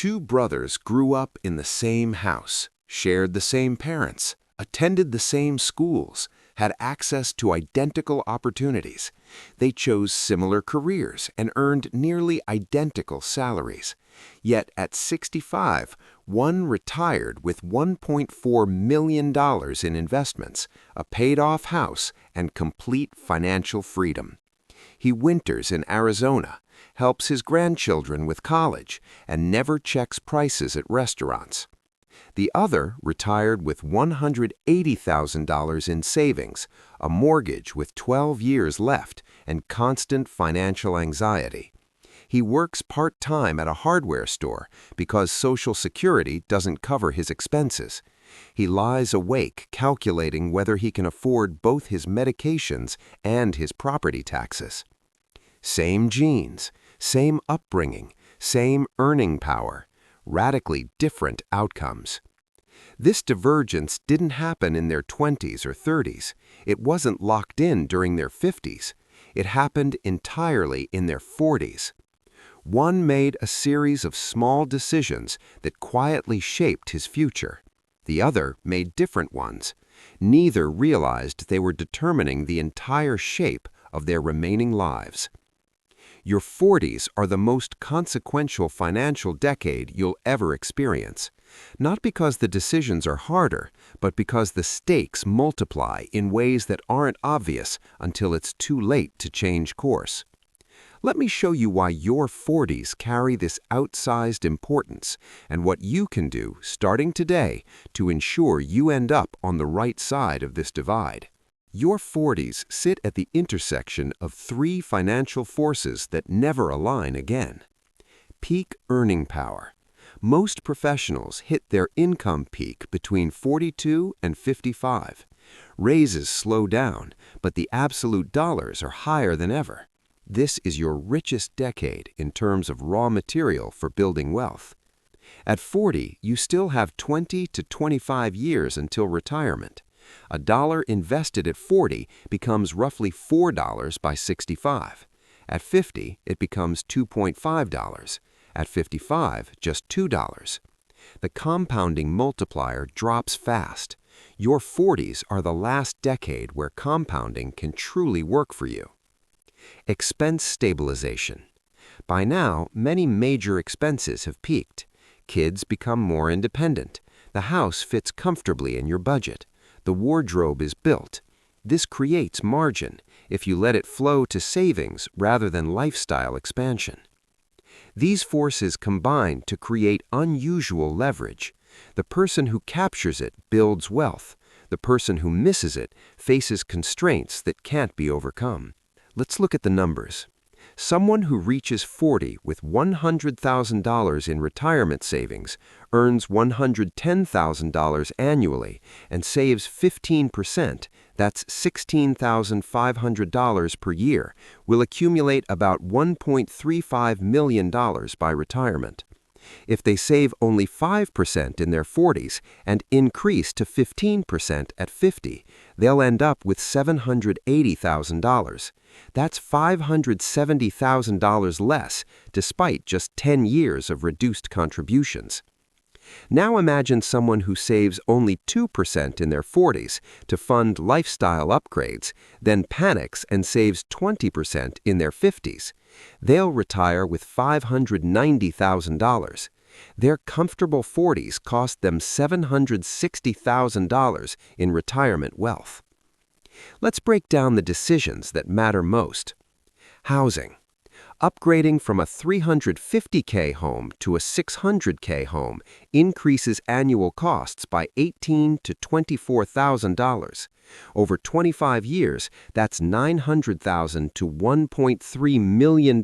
Two brothers grew up in the same house, shared the same parents, attended the same schools, had access to identical opportunities. They chose similar careers and earned nearly identical salaries. Yet at 65, one retired with $1.4 million in investments, a paid-off house, and complete financial freedom. He winters in Arizona, helps his grandchildren with college, and never checks prices at restaurants. The other retired with $180,000 in savings, a mortgage with 12 years left, and constant financial anxiety. He works part-time at a hardware store because Social Security doesn't cover his expenses. He lies awake calculating whether he can afford both his medications and his property taxes. Same genes, same upbringing, same earning power, radically different outcomes. This divergence didn't happen in their 20s or 30s. It wasn't locked in during their 50s. It happened entirely in their 40s. One made a series of small decisions that quietly shaped his future. The other made different ones. Neither realized they were determining the entire shape of their remaining lives. Your 40s are the most consequential financial decade you'll ever experience. Not because the decisions are harder, but because the stakes multiply in ways that aren't obvious until it's too late to change course. Let me show you why your 40s carry this outsized importance and what you can do starting today to ensure you end up on the right side of this divide. Your 40s sit at the intersection of three financial forces that never align again. Peak earning power. Most professionals hit their income peak between 42 and 55. Raises slow down, but the absolute dollars are higher than ever. This is your richest decade in terms of raw material for building wealth. At 40, you still have 20 to 25 years until retirement. A dollar invested at 40 becomes roughly $4 by 65. At 50, it becomes $2.5. At 55, just $2. The compounding multiplier drops fast. Your 40s are the last decade where compounding can truly work for you. Expense stabilization. By now, many major expenses have peaked. Kids become more independent. The house fits comfortably in your budget. The wardrobe is built. This creates margin if you let it flow to savings rather than lifestyle expansion. These forces combine to create unusual leverage. The person who captures it builds wealth. The person who misses it faces constraints that can't be overcome. Let's look at the numbers. Someone who reaches 40 with $100,000 in retirement savings, earns $110,000 annually, and saves 15%, that's $16,500 per year, will accumulate about $1.35 million by retirement. If they save only 5% in their 40s and increase to 15% at 50, they'll end up with $780,000. That's $570,000 less, despite just 10 years of reduced contributions. Now imagine someone who saves only 2% in their 40s to fund lifestyle upgrades, then panics and saves 20% in their 50s. They'll retire with $590,000. Their comfortable 40s cost them $760,000 in retirement wealth. Let's break down the decisions that matter most. Housing. Upgrading from a $350K home to a $600K home increases annual costs by $18,000 to $24,000. Over 25 years, that's $900,000 to $1.3 million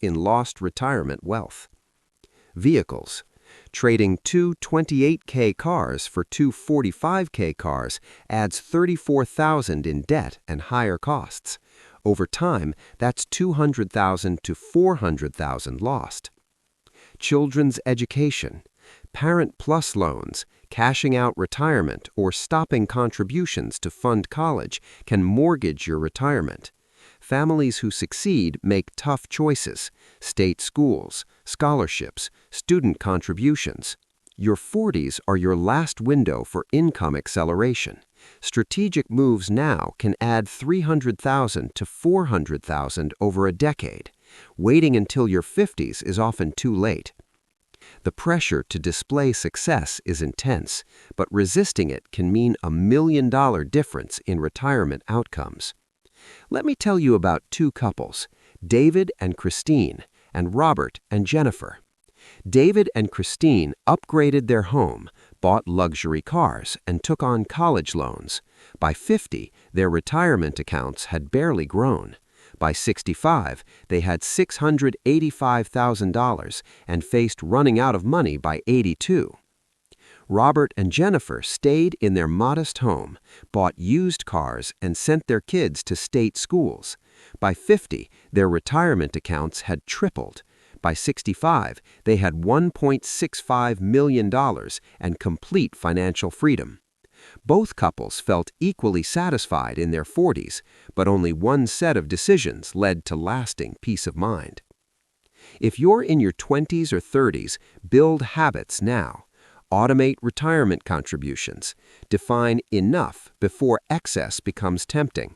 in lost retirement wealth. Vehicles. Trading two 28K cars for two 45K cars adds $34,000 in debt and higher costs. Over time, that's $200,000 to $400,000 lost. Children's education. Parent Plus loans, cashing out retirement, or stopping contributions to fund college can mortgage your retirement. Families who succeed make tough choices: state schools, scholarships, student contributions. Your 40s are your last window for income acceleration. Strategic moves now can add 300,000 to 400,000 over a decade. Waiting until your 50s is often too late. The pressure to display success is intense, but resisting it can mean $1 million difference in retirement outcomes. Let me tell you about two couples, David and Christine, and Robert and Jennifer. David and Christine upgraded their home, bought luxury cars, and took on college loans. By 50, their retirement accounts had barely grown. By 65, they had $685,000 and faced running out of money by 82. Robert and Jennifer stayed in their modest home, bought used cars, and sent their kids to state schools. By 50, their retirement accounts had tripled. By 65, they had $1.65 million and complete financial freedom. Both couples felt equally satisfied in their 40s, but only one set of decisions led to lasting peace of mind. If you're in your 20s or 30s, build habits now. Automate retirement contributions. Define enough before excess becomes tempting.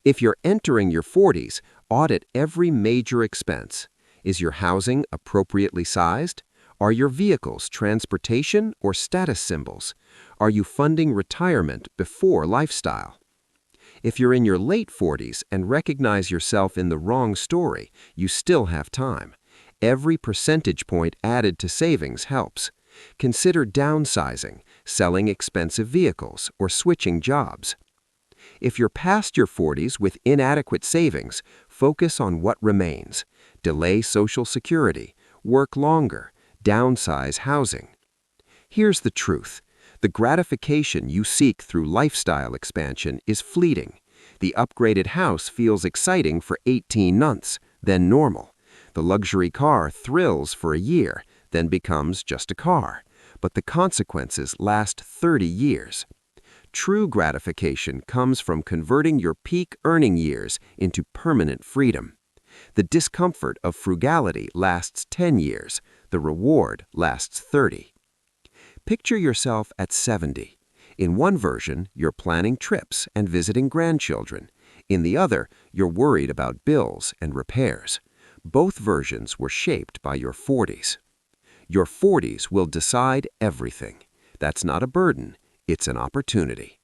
If you're entering your 40s, audit every major expense. Is your housing appropriately sized? Are your vehicles transportation or status symbols? Are you funding retirement before lifestyle? If you're in your late 40s and recognize yourself in the wrong story, you still have time. Every percentage point added to savings helps. Consider downsizing, selling expensive vehicles, or switching jobs. If you're past your 40s with inadequate savings, focus on what remains. Delay Social Security, work longer, downsize housing. Here's the truth. The gratification you seek through lifestyle expansion is fleeting. The upgraded house feels exciting for 18 months, then normal. The luxury car thrills for a year, then becomes just a car. But the consequences last 30 years. True gratification comes from converting your peak earning years into permanent freedom. The discomfort of frugality lasts 10 years. The reward lasts 30. Picture yourself at 70. In one version, you're planning trips and visiting grandchildren. In the other, you're worried about bills and repairs. Both versions were shaped by your 40s. Your 40s will decide everything. That's not a burden, it's an opportunity.